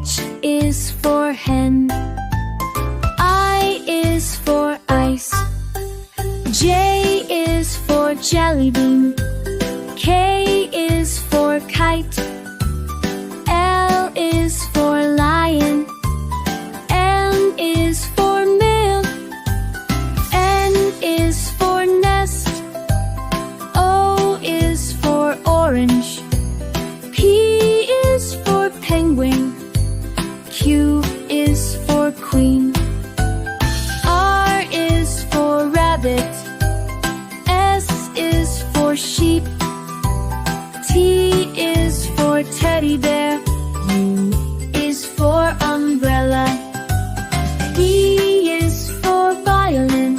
H is for hen. I is for ice. J is for jelly bean. K is for kite. L is for lion. M is for milk. N is for nest. O is for orange. P is for penguin. Q is for queen. R is for rabbit. S is for sheep. T is for teddy bear. U is for umbrella. V is for violin.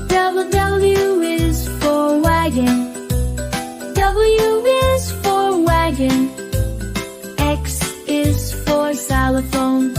W is for wagon. W is for wagon. X is for xylophone.